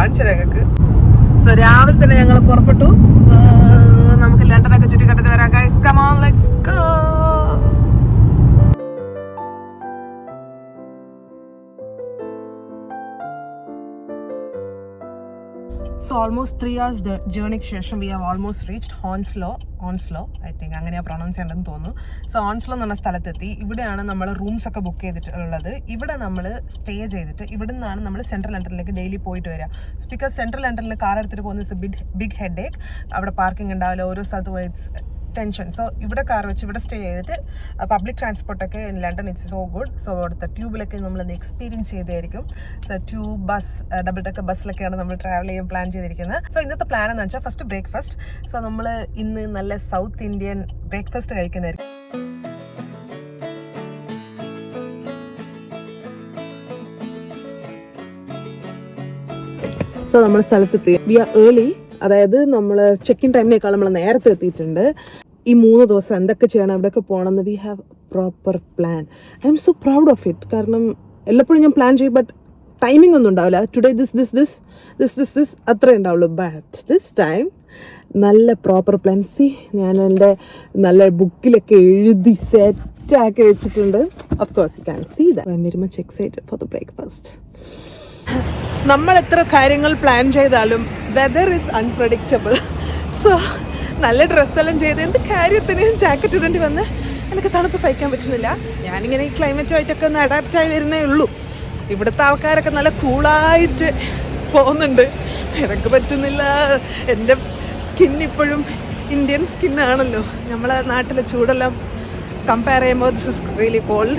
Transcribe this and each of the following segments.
കാണിച്ചു ഞങ്ങൾക്ക്. സോ രാവിലെ തന്നെ ഞങ്ങൾ പുറപ്പെട്ടു. സോ നമുക്ക് ലണ്ടനൊക്കെ ചുറ്റിക്കട്ടിട്ട് വരാം guys. Come on let's go. So almost 3 hours journeyക്ക് ശേഷം we have almost reached Hounslow I think അങ്ങനെയാണ് പ്രൊണൗൺസ് ചെയ്യേണ്ടതെന്ന് തോന്നുന്നു. സോ ഓൺസ്ലോ എന്ന് പറഞ്ഞ സ്ഥലത്തെത്തി. ഇവിടെയാണ് നമ്മൾ റൂംസ് ഒക്കെ ബുക്ക് ചെയ്തിട്ടുള്ളത്. ഇവിടെ നമ്മൾ സ്റ്റേ ചെയ്തിട്ട് ഇവിടെ നിന്നാണ് നമ്മൾ സെൻട്രൽ ലണ്ടനിലേക്ക് ഡെയിലി പോയിട്ട് വരിക. ബിക്കോസ് സെൻട്രൽ ലണ്ടനിൽ കാർ എടുത്തിട്ട് പോകുന്ന ബിഗ് ഹെഡ് ഏക്ക്. അവിടെ പാർക്കിംഗ് ഉണ്ടാവില്ല, ഓരോ സ്ഥലത്ത് പോയി ടെൻഷൻ. സോ ഇവിടെ കാർ വെച്ച് ഇവിടെ സ്റ്റേ ചെയ്തിട്ട് പബ്ലിക് ട്രാൻസ്പോർട്ടൊക്കെ in London it's so good. So അവിടുത്തെ ട്യൂബിലൊക്കെ നമ്മളത് എക്സ്പീരിയൻസ് ചെയ്തായിരിക്കും. So tube bus double decker ബസ്സിലൊക്കെയാണ് നമ്മൾ ട്രാവൽ ചെയ്യാൻ പ്ലാൻ ചെയ്തിരിക്കുന്നത്. സോ ഇന്നത്തെ പ്ലാൻ എന്ന് വെച്ചാൽ ഫസ്റ്റ് ബ്രേക്ക്ഫാസ്റ്റ്. സോ നമ്മൾ ഇന്ന് നല്ല സൗത്ത് ഇന്ത്യൻ ബ്രേക്ക്ഫാസ്റ്റ് കഴിക്കുന്നതായിരിക്കും. സോ നമ്മൾ സ്ഥലത്തെത്തി. വി ആർ ഏർലി, അതായത് നമ്മൾ ചെക്ക് ഇൻ ടൈമിനേക്കാൾ നമ്മൾ നേരത്തെ എത്തിയിട്ടുണ്ട്. ഈ 3 ദിവസം എന്തൊക്കെ ചെയ്യണം, എവിടെയൊക്കെ പോകണമെന്ന് we have proper plan. I M so proud of it. കാരണം എല്ലപ്പോഴും ഞാൻ പ്ലാൻ ചെയ്യും, ബട്ട് ടൈമിംഗ് ഒന്നും ഉണ്ടാവില്ല. ടുഡേ ദിസ് അത്രേ ഉണ്ടാവുള്ളൂ. ബട്ട് ദിസ് ടൈം നല്ല പ്രോപ്പർ പ്ലാൻ. ഞാൻ എൻ്റെ നല്ല ബുക്കിലൊക്കെ എഴുതി സെറ്റാക്കി വെച്ചിട്ടുണ്ട്. Of course you can see that. I am very much excited for the breakfast. നമ്മൾ എത്ര കാര്യങ്ങൾ പ്ലാൻ ചെയ്താലും വെദർ ഈസ് അൺപ്രഡിക്റ്റബിൾ. സോ നല്ല ഡ്രസ്സെല്ലാം ചെയ്ത് എന്ത് കാര്യത്തിന് ജാക്കറ്റ് ഇടേണ്ടി വന്ന് എനിക്ക് തണുപ്പ് സഹിക്കാൻ പറ്റുന്നില്ല. ഞാനിങ്ങനെ ഈ ക്ലൈമറ്റുമായിട്ടൊക്കെ ഒന്ന് അഡാപ്റ്റായി വരുന്നേ ഉള്ളൂ. ഇവിടുത്തെ ആൾക്കാരൊക്കെ നല്ല കൂളായിട്ട് പോകുന്നുണ്ട്. എനിക്ക് പറ്റുന്നില്ല. എൻ്റെ സ്കിൻ ഇപ്പോഴും ഇന്ത്യൻ സ്കിന്നാണല്ലോ. നമ്മളെ നാട്ടിലെ ചൂടെല്ലാം കമ്പയർ ചെയ്യുമ്പോൾ ദിസ് ഇസ് റിയലി കോൾഡ്.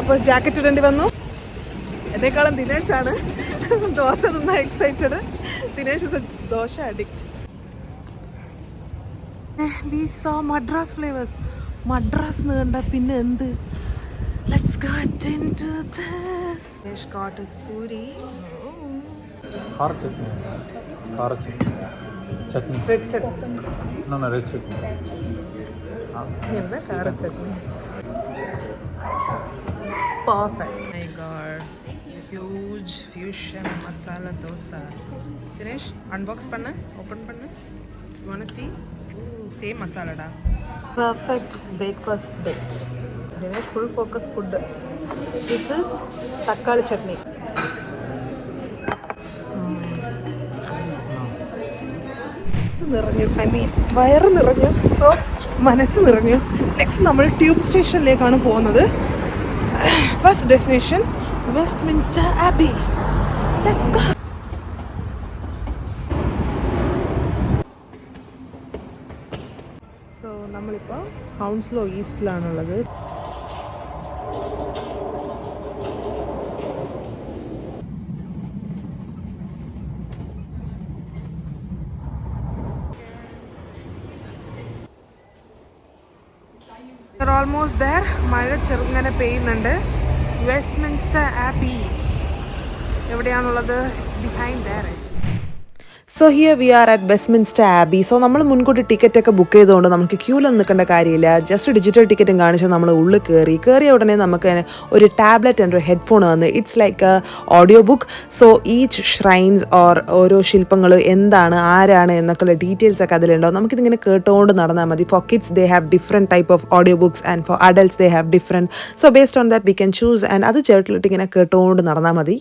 അപ്പോൾ ജാക്കറ്റ് ഇടേണ്ടി വന്നു. എന്നെക്കാളും ദിനേശാണ് ദോശ നിന്ന excited. Dinesh is dosa addict. We saw Madras flavours. Madras എന്ന് കണ്ട പിന്നെ എന്ത്. Let's get into this. Dinesh got his puri. car chutney. Red chutney. No, red chutney. എന്താ കാര chutney. Perfect. My God. Huge fusion masala dosa. Dinesh, unbox panna, open panna. You want to see? Same masala da. Perfect breakfast date. Dinesh, full focus food. This is takkali chutney. നിറഞ്ഞു. I mean വയറ് നിറഞ്ഞു. So മനസ്സ് നിറഞ്ഞു. Next നമ്മൾ tube സ്റ്റേഷനിലേക്കാണ് പോകുന്നത്. First destination Westminster Abbey. Let's go. So നമ്മളിപ്പോൾ Hounslow ഈസ്റ്റിലാണുള്ളത്. Almost there. മഴ ചെറുങ്ങനെ പെയ്യുന്നുണ്ട്. വെസ്റ്റ്മിൻസ്റ്റർ ആബി എവിടെയാണുള്ളത്? It's behind there. So here we are at Westminster Abbey. So നമ്മൾ മുൻകൂട്ടി ടിക്കറ്റൊക്കെ ബുക്ക് ചെയ്തുകൊണ്ട് നമുക്ക് ക്യൂലൊന്നും നിൽക്കേണ്ട കാര്യമില്ല. ജസ്റ്റ് ഡിജിറ്റൽ ടിക്കറ്റും കാണിച്ച് നമ്മൾ ഉള്ളിൽ കയറിയ ഉടനെ നമുക്ക് ഒരു ടാബ്ലറ്റ് ആൻഡ് ഒരു ഹെഡ്ഫോൺ വന്ന് it's like audio book. So each shrines or ഓരോ ശില്പങ്ങൾ എന്താണ്, ആരാണ് എന്നൊക്കെയുള്ള ഡീറ്റെയിൽസ് ഒക്കെ അതിലുണ്ടാവും. നമുക്കിതിങ്ങനെ കേട്ടുകൊണ്ട് നടന്നാൽ മതി. For kids they have different type of audio books and for adults they have different. So based on that we can choose and അത് ചേർത്തിലിട്ട് ഇങ്ങനെ കേട്ടുകൊണ്ട് നടന്നാൽ മതി.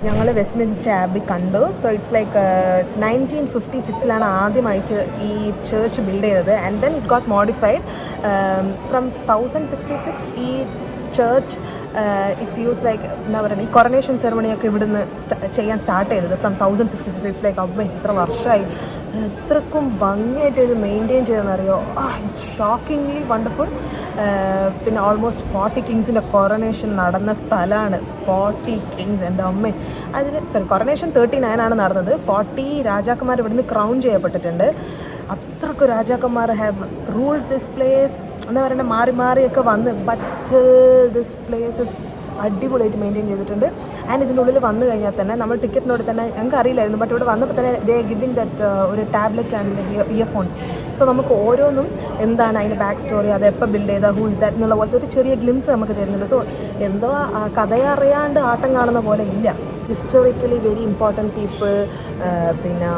ഞങ്ങൾ വെസ്റ്റ്മിൻസ്റ്റർ ആബി കണ്ടു. സോ ഇറ്റ്സ് ലൈക്ക് 1956 ആദ്യമായിട്ട് ഈ ചേർച്ച് ബിൽഡ് ചെയ്തത്. And then it got modified from 1066. ഈ church it's used like എന്താ പറയുക, ഈ കൊറോണേഷൻ സെറമണിയൊക്കെ ഇവിടുന്ന് ചെയ്യാൻ സ്റ്റാർട്ട് ചെയ്തത് ഫ്രം 1066 അമ്മ ഇത്ര വർഷമായി. എത്രക്കും ഭംഗിയായിട്ട് ഇത് മെയിൻറ്റെയിൻ ചെയ്തെന്നറിയോ. It's shockingly wonderful. പിന്നെ ഓൾമോസ്റ്റ് 40 കിങ്സിൻ്റെ കൊറോണേഷൻ നടന്ന സ്ഥലമാണ്. 40 കിങ്സ്, എൻ്റെ അമ്മ. കൊറോണേഷൻ 39 ആണ് നടന്നത്. 40 രാജാക്കന്മാർ ഇവിടുന്ന് ക്രൗൺ ചെയ്യപ്പെട്ടിട്ടുണ്ട്. അത്രക്കും രാജാക്കന്മാർ ഹാവ് റൂൾഡ് ദിസ് പ്ലേസ്. എന്താ പറയുക, മാറി മാറിയൊക്കെ വന്ന്, but still this place is അടിപൊളിയായിട്ട് മെയിൻറ്റെയിൻ ചെയ്തിട്ടുണ്ട്. ആൻഡ് ഇതിൻ്റെ ഉള്ളിൽ വന്നു കഴിഞ്ഞാൽ തന്നെ നമ്മൾ ടിക്കറ്റിനോട് തന്നെ, ഞങ്ങൾക്ക് അറിയില്ലായിരുന്നു, ബട്ട് ഇവിടെ വന്നപ്പോൾ തന്നെ ദേ ഗിവിങ് ദറ്റ് ഒരു ടാബ്ലറ്റ് ആൻഡ് ഇയർഫോൺസ്. സോ നമുക്ക് ഓരോന്നും എന്താണ് അതിൻ്റെ ബാക്ക് സ്റ്റോറി, അത് എപ്പോൾ ബിൽഡ് ചെയ്താൽ, ഹൂസ് ദാറ്റ് എന്നുള്ള പോലത്തെ ഒരു ചെറിയ ഗ്ലിംസ് നമുക്ക് തരുന്നുണ്ട്. സോ എന്തോ കഥയറിയാണ്ട് ആട്ടം കാണുന്ന പോലെ ഇല്ല. ഹിസ്റ്റോറിക്കലി വെരി ഇമ്പോർട്ടൻറ്റ് പീപ്പിൾ, പിന്നെ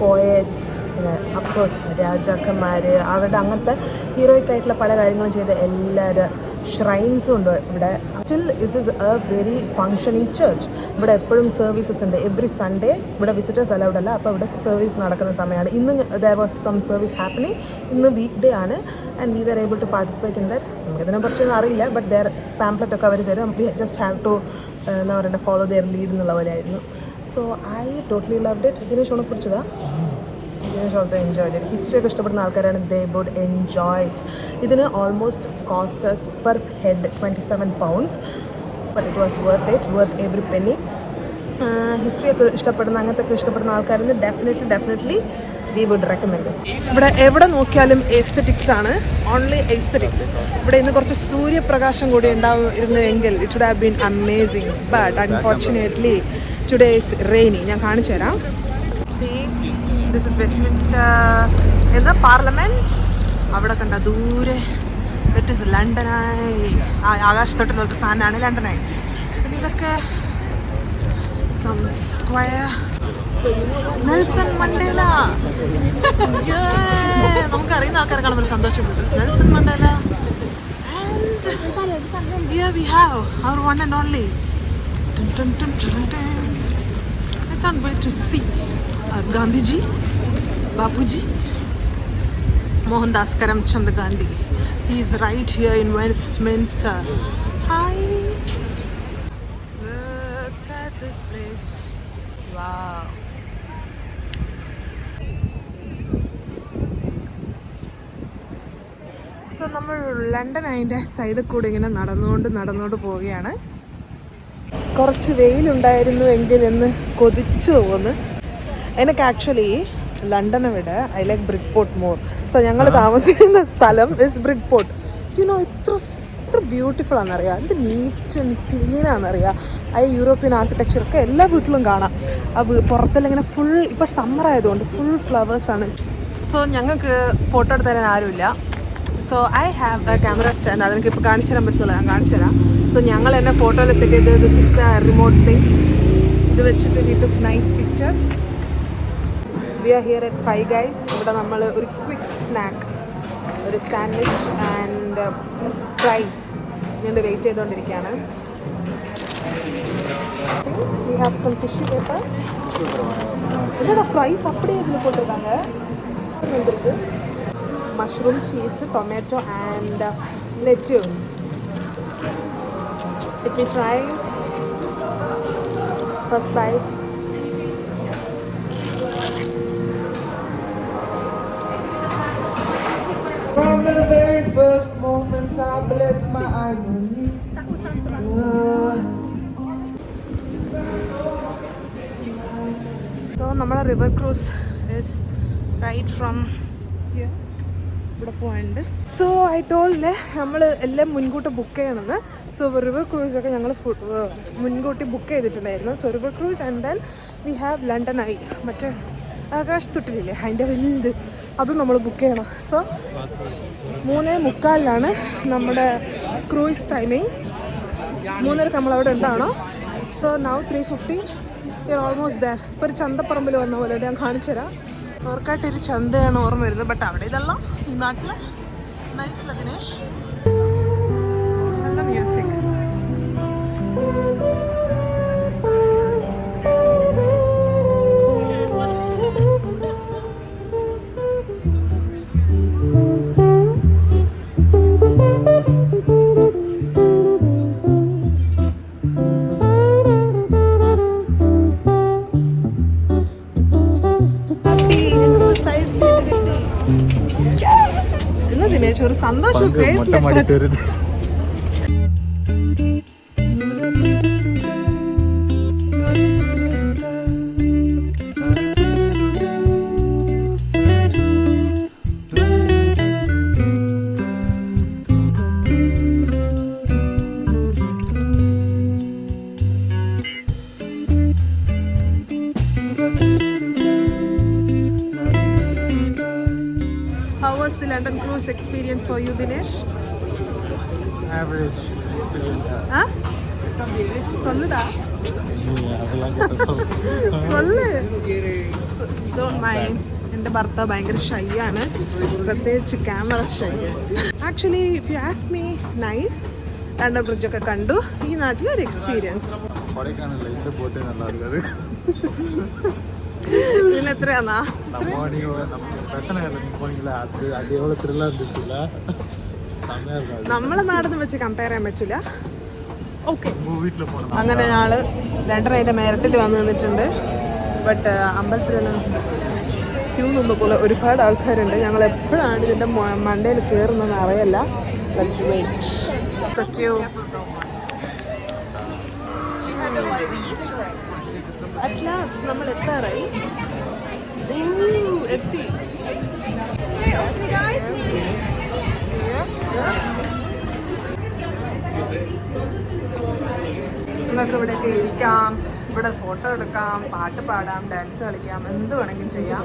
പോയറ്റ്സ്, പിന്നെ അഫ്കോഴ്സ് രാജാക്കന്മാർ, അവരുടെ അങ്ങനത്തെ ഹീറോയിക്കായിട്ടുള്ള പല കാര്യങ്ങളും ചെയ്ത എല്ലാവരും ഷ്രൈൻസും ഉണ്ട് ഇവിടെ. Still this is a very functioning church. ഇവിടെ എപ്പോഴും സർവീസസ് ഉണ്ട്. എവറി സൺഡേ ഇവിടെ വിസിറ്റേഴ്സ് അലൗഡ് അല്ല, അപ്പോൾ ഇവിടെ സർവീസ് നടക്കുന്ന സമയമാണ്. ഇന്ന് there was some service happening. ഇന്ന് വീക്ക് ഡേ ആണ്. And we were able to participate in that. നമുക്കിതിനെ കുറിച്ചൊന്നും അറിയില്ല, ബട്ട് ദർ പാംപ്ലെറ്റ് ഒക്കെ അവർ തരും. വി ജസ്റ്റ് ഹാവ് ടു എന്താ പറയുക, ഫോളോ ദെയർ ലീഡ് എന്നുള്ള പോലെയായിരുന്നു. So I totally loved it. Dinesh ഒന്ന് കുറിച്ചതാ. Dinesh also enjoyed it. History ഒക്കെ ഇഷ്ടപ്പെടുന്ന ആൾക്കാരാണ്, ദേ വുഡ് എൻജോയ് ഇറ്റ്. ഇതിന് almost costs per head 27 pounds, but it was worth every penny. History ഒക്കെ ഇഷ്ടപ്പെടുന്ന, അങ്ങനത്തെ ഒക്കെ ഇഷ്ടപ്പെടുന്ന ആൾക്കാരെന്ന് ഡെഫിനറ്റ്ലി വി വുഡ് റെക്കമെൻഡ്. ഇവിടെ എവിടെ നോക്കിയാലും എസ്തെറ്റിക്സ് ആണ്, ഓൺലി എസ്തെറ്റിക്സ്. ഇവിടെ ഇന്ന് കുറച്ച് സൂര്യപ്രകാശം കൂടി ഉണ്ടായിരുന്നുവെങ്കിൽ it would have been amazing, but unfortunately today is rainy. ഞാൻ കാണിച്ചു തരാം. ദിസ് ഇസ് വെസ്റ്റ്മിൻസ്റ്റർ എന്ന പാർലമെൻറ്റ്. അവിടെ കണ്ട ദൂരെ ഇറ്റ് ഇസ് ലണ്ടനായി. ആകാശത്തോട്ടുള്ള സ്ഥാനമാണ് ലണ്ടനായി. പിന്നെ ഇതൊക്കെ സ്ക്വയർ നെൽസൺ മണ്ടേല. നമുക്കറിയുന്ന ആൾക്കാരെ കാണുമ്പോൾ സന്തോഷം. Nelson Mandela. And here we have our one and only. I can't wait to see Gandhiji, Bapuji, Mohandas Karamchand Gandhi. He is right here in Westminster. Hi. Look at this place. Wow. So നമ്മൾ London അതിൻ്റെ സൈഡിൽ കൂടി ഇങ്ങനെ നടന്നുകൊണ്ട് പോവുകയാണ്. കുറച്ച് വെയിലുണ്ടായിരുന്നു എങ്കിൽ എന്ന് കൊതിച്ചു പോകുന്നു. എനിക്ക് ആക്ച്വലി ലണ്ടനെ വിட I like Bridport more. So ഞങ്ങൾ താമസിക്കുന്ന സ്ഥലം ഇസ് ബ്രിക്ക്പോർട്ട്. യുനോ ഇത്ര ബ്യൂട്ടിഫുൾ ആണെന്നറിയാം, എന്ത് നീറ്റ് ആൻഡ് ക്ലീൻ ആണെന്നറിയാം. ആ യൂറോപ്യൻ ആർക്കിടെക്ചറൊക്കെ എല്ലാ വീട്ടിലും കാണാം. ആ പുറത്തെല്ലാം ഇങ്ങനെ ഫുൾ, ഇപ്പോൾ സമ്മർ ആയതുകൊണ്ട് ഫുൾ ഫ്ലവേഴ്സാണ്. സോ ഞങ്ങൾക്ക് ഫോട്ടോ എടുത്ത് തരാൻ ആരുമില്ല. So I have A camera stand. അതെനിക്ക് ഇപ്പോൾ കാണിച്ചു തരാൻ പറ്റുന്നില്ല, ഞാൻ കാണിച്ചു തരാം. സോ ഞങ്ങൾ എന്നെ ഫോട്ടോയിൽ സെറ്റ് ചെയ്ത് this is the remote thing. ഇത് വെച്ചിട്ട് we took nice pictures. We are here at Five Guys. ഇവിടെ നമ്മൾ ഒരു ക്വിക്ക് സ്നാക്ക്, ഒരു സാൻഡ്വിച്ച് ആൻഡ് ഫ്രൈസ് ഞങ്ങൾ വെയിറ്റ് ചെയ്തുകൊണ്ടിരിക്കുകയാണ്. We have some tissue paper. என்னோட ஃப்ரைஸ் அப்படியே இதில் போட்டிருக்காங்க. வந்துருக்கு mushroom, cheese, tomato and lettuce. Let me try. First bite. From the very first moment I bless my eyes on you. So നമ്മളെ river cruise is right from here. ഇവിടെ പോയിട്ടുണ്ട്. So I told നമ്മൾ എല്ലാം മുൻകൂട്ടി book ചെയ്യണമെന്ന്. So river ക്രൂസൊക്കെ ഞങ്ങൾ മുൻകൂട്ടി book ചെയ്തിട്ടുണ്ടായിരുന്നു. So river cruise and then we have London Eye, മറ്റേ ആകാശത്തൊട്ടിലില്ലേ അതിൻ്റെ വലുത്, അതും നമ്മൾ ബുക്ക് ചെയ്യണം. സോ 3:45 നമ്മുടെ ക്രൂയിസ് ടൈമിങ്. 3:30 നമ്മളവിടെ ഉണ്ടാവണം. So now 3:50 we are almost there. ഇപ്പോൾ ഒരു ചന്തപ്പറമ്പിൽ വന്ന പോലെ ഞാൻ കാണിച്ചു തരാം. അവർക്കായിട്ടൊരു ചന്തയാണ് ഓർമ്മ വരുന്നത്, ബട്ട് അവിടെ ഇതല്ല. ഈ നാട്ടിൽ നൈസില്ല ദിനേഷ്, നല്ല മ്യൂസിക്. എന്ന് ദിനേശ് ഒരു സന്തോഷം மொட்டை மாடி தெரியுது How was the London cruise experience for you, Dinesh? Average experience Huh? சொல்லுடா அதெல்லாம் கேட்டா சொல்லு ഡോണ്ട് മൈൻഡ് എൻ്റെ ഭർത്താവ് ഭയങ്കര ഷൈ ആണ് പ്രത്യേകിച്ച് camera shy actually if you ask me nice London ബ്രിഡ്ജൊക്കെ കണ്ടു ഈ നാട്ടിലൊരു എക്സ്പീരിയൻസ് கொடைக்கானல்ல இந்த போட்டே நல்லா இருக்காது ഇതിന് എത്രയാന്നാ நம்ம பிரச்சனை இல்லை நீங்கள் போனீங்களா அது எவ்வளோ த்ரில்லாக இருந்துச்சுல்ல செம்மையாக இருக்காது നമ്മളെ നാടിന്ന് വെച്ച് കമ്പയർ ചെയ്യാൻ പറ്റില്ല ഓക്കെ உங்கள் வீட்டில் போனோம் അങ്ങനെ ഞങ്ങൾ ലണ്ടൻ അതിൻ്റെ മേരട്ടിൽ വന്ന് നിന്നിട്ടുണ്ട് ബട്ട് അമ്പലത്തിലൊന്നും ക്യൂ നിന്ന പോലെ ഒരുപാട് ആൾക്കാരുണ്ട് ഞങ്ങൾ എപ്പോഴാണ് ഇതിൻ്റെ മണ്ടയിൽ കയറുന്നതെന്ന് അറിയില്ല let's wait queue at last നമ്മൾ എത്താറായി എത്തി നിങ്ങൾക്ക് ഇവിടെയൊക്കെ ഇരിക്കാം ഇവിടെ ഫോട്ടോ എടുക്കാം പാട്ട് പാടാം ഡാൻസ് കളിക്കാം എന്ത് വേണമെങ്കിലും ചെയ്യാം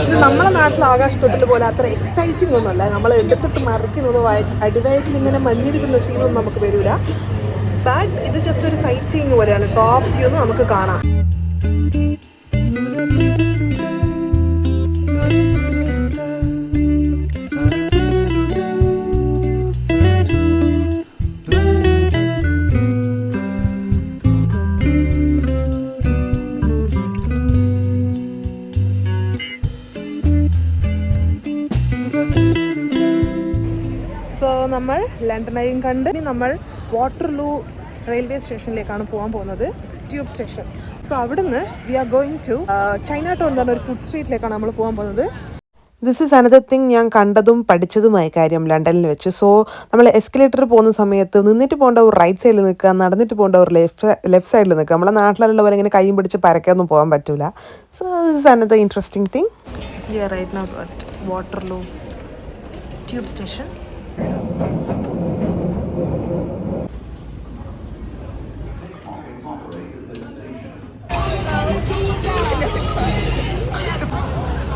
ഇത് നമ്മളെ നാട്ടിലെ ആകാശത്തൊട്ടിൽ പോലെ അത്ര എക്സൈറ്റിംഗ് ഒന്നുമല്ല നമ്മൾ എടുത്തിട്ട് മറിക്കുന്നത് അടിവയറ്റിൽ ഇങ്ങനെ മഞ്ഞിരിക്കുന്ന ഫീലൊന്നും നമുക്ക് വരില്ല ബട്ട് ഇത് ജസ്റ്റ് ഒരു സൈറ്റ് സീയിങ് പോലെയാണ് ടോപ്പ് വ്യൂ എന്ന് നമുക്ക് കാണാം നമ്മൾ ലണ്ടനെയും കണ്ട് ഇനി നമ്മൾ വാട്ടർലൂ റെയിൽവേ സ്റ്റേഷനിലേക്കാണ് പോകാൻ പോകുന്നത് ട്യൂബ് സ്റ്റേഷൻ സോ അവിടുന്ന് we are going to Chinatown എന്ന് പറഞ്ഞ ഒരു ഫുഡ് സ്ട്രീറ്റിലേക്കാണ് നമ്മൾ പോകാൻ പോകുന്നത് ദിസ് ഈസ് അനദർ തിങ് ഞാൻ കണ്ടതും പഠിച്ചതുമായ കാര്യം ലണ്ടനിൽ വെച്ച് സോ നമ്മൾ എസ്കലേറ്റർ പോകുന്ന സമയത്ത് നിന്നിട്ട് പോകേണ്ട ഒരു റൈറ്റ് സൈഡിൽ നിൽക്കുക നടന്നിട്ട് പോകേണ്ട ഒരു ലെഫ്റ്റ് സൈഡിൽ നിൽക്കുക നമ്മളെ നാട്ടിലുള്ള പോലെ ഇങ്ങനെ കൈയും പിടിച്ച് പരക്കൊന്നും പോകാൻ പറ്റില്ല so this is another interesting thing we are right now at Waterloo tube station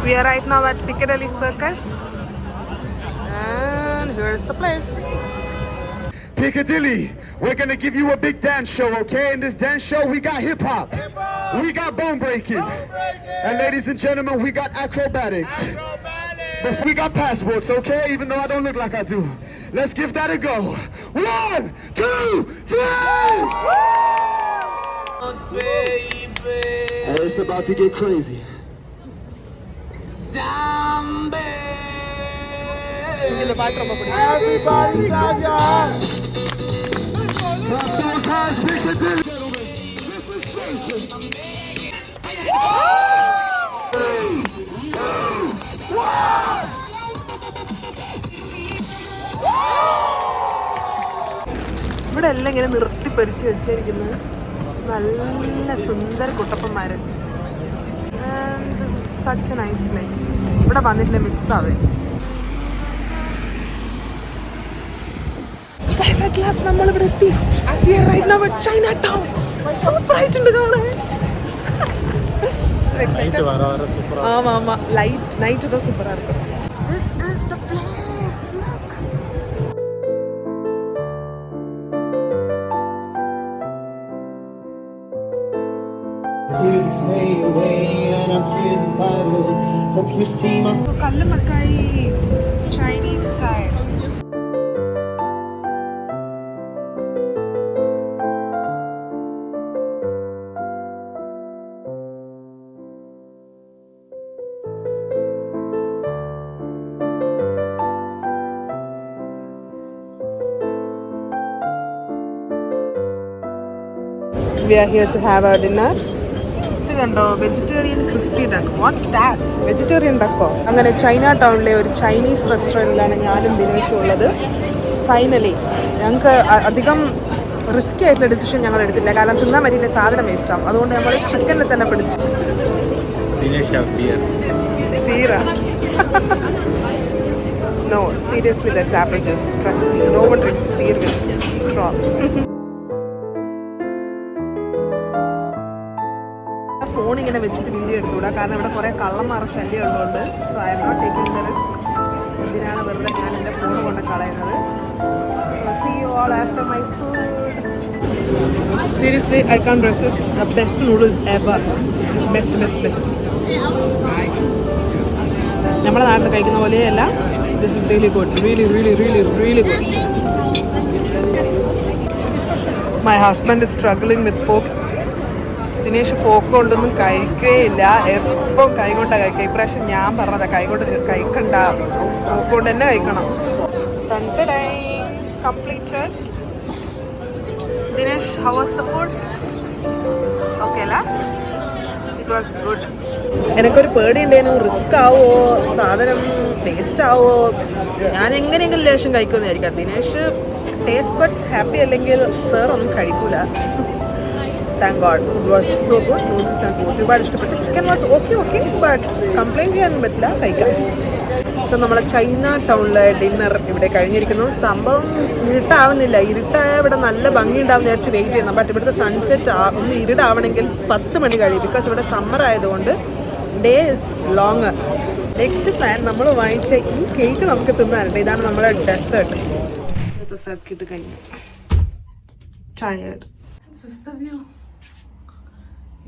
We are right now at Piccadilly Circus and here's the place. Piccadilly, we're gonna give you a big dance show, okay? In this dance show, we got hip hop, we got bone breaking, and ladies and gentlemen, we got acrobatics. But we got passports, okay? Even though I don't look like I do. Let's give that a go. 1, 2, 3! Hey, it's about to get crazy. Zombie! Everybody clap your hands! Clap those hands, Piccadilly! Gentlemen, this is Jacob. ഇവിടെ എല്ലാം ഇങ്ങനെ നിർത്തിപ്പരിച്ച് വെച്ചിരിക്കുന്നത് നല്ല സുന്ദര കുട്ടപ്പന്മാർ and such a nice place ഇവിടെ വന്നിട്ടില്ല മിസ്സാവേ നമ്മളിവിടെ എത്തി ചൈന ടൗൺ സൂപ്പർ ആയിട്ടുണ്ട് കാണാൻ ஆமா ஆமா லைட் நைட் தான் சூப்பரா இருக்கும் this is the place look Couldn't stay away and I couldn't find it. Hope you see my കല്ലുമക്കായി Chinese style We are here to have our dinner. കണ്ടോ, vegetarian crispy duck. What's that? Vegetarian ഡക്കോ? അങ്ങനെ China ടൗണിലെ ഒരു Chinese റെസ്റ്റോറൻറ്റിലാണ് ഞാനും ദിനേശും ഉള്ളത്. Finally ഞങ്ങൾക്ക് അധികം risky ആയിട്ടുള്ള ഡിസിഷൻ ഞങ്ങൾ എടുത്തില്ല, കാരണം തിന്നാൻ പറ്റിയില്ല, സാധനം വേസ്റ്റ് ആവും. അതുകൊണ്ട് നമ്മൾ ചിക്കനിൽ തന്നെ പിടിച്ചു. No, seriously, that's apple juice. Trust me, no one drinks beer with straw. Phone ഇങ്ങനെ വെച്ചിട്ട് വീഡിയോ എടുത്തുകൂടാ, കാരണം ഇവിടെ കുറേ കള്ളന്മാർ ശല്യം ഉള്ളതുകൊണ്ട്. So I am not taking the risk. ഇതിനാണ് വെറുതെ ഞാൻ എൻ്റെ ഫോൺ കൊണ്ട് കളയുന്നത്. See you all after my food. Seriously, I can't resist the best noodles ever. Best. നമ്മുടെ നാട്ടിൽ കഴിക്കുന്ന പോലെയല്ല. This is really good. Really good. My husband is struggling with pork. Dinesh പോക്ക് കൊണ്ടൊന്നും കഴിക്കുകയില്ല, എപ്പം കൈ കൊണ്ടാണ് കഴിക്കുക. ഇപ്രാവശ്യം ഞാൻ പറഞ്ഞതാ കൈ കൊണ്ട് കഴിക്കണ്ട, പോക്ക് കൊണ്ട് തന്നെ കഴിക്കണം. Completed. Dinesh, how was the food? Okay la? It was good. എനിക്കൊരു പേടി ഉണ്ടായിരുന്നു, റിസ്ക് ആവോ, സാധനം വേസ്റ്റ് ആവോ, ഞാൻ എങ്ങനെയെങ്കിലും ലേശം കഴിക്കുമെന്ന് വിചാരിക്കാം. ദിനേഷ് ടേസ്റ്റ് ബഡ്സ് ഹാപ്പി അല്ലെങ്കിൽ സർ ഒന്നും കഴിക്കൂല. Thank God, food was so good. Noodles എനിക്ക് ഒരുപാട് ഇഷ്ടപ്പെട്ടു. Chicken was okay but complaint ചെയ്യാൻ പറ്റില്ല, കഴിക്കാം. സോ നമ്മളെ ചൈന ടൗണിലെ ഡിന്നർ ഇവിടെ കഴിഞ്ഞിരിക്കുന്നു. സംഭവം ഇരുട്ടാവുന്നില്ല, ഇരുട്ടായ ഇവിടെ നല്ല ഭംഗി ഉണ്ടാവും വിചാരിച്ച് വെയിറ്റ് ചെയ്യുന്നു. ബട്ട് ഇവിടുത്തെ സൺസെറ്റ് ഒന്ന് ഇരുടാവണമെങ്കിൽ 10 മണി കഴിയും, ബിക്കോസ് ഇവിടെ സമ്മർ ആയതുകൊണ്ട് day is long. Next plan നമ്മൾ വാങ്ങിച്ച ഈ കേക്ക് നമുക്ക് തിന്നാനുണ്ട്. ഇതാണ് നമ്മുടെ ഡെസേർട്ട്. ഇന്നത്തെ സർക്കിട്ട് കഴിഞ്ഞു. Tired. This is the view.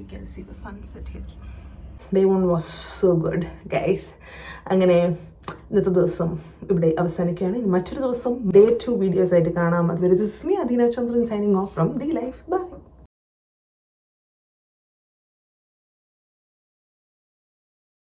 You can see the sunset here. Day 1 was so good, guys. അങ്ങനെ ഇന്നത്തെ ദിവസം ഇവിടെ അവസാനിക്കുകയാണ്. മറ്റൊരു ദിവസം Day 2 വീഡിയോസ് ആയിട്ട് കാണാം. അതുവരെ this is me Adeena Chandran signing off from the life. By.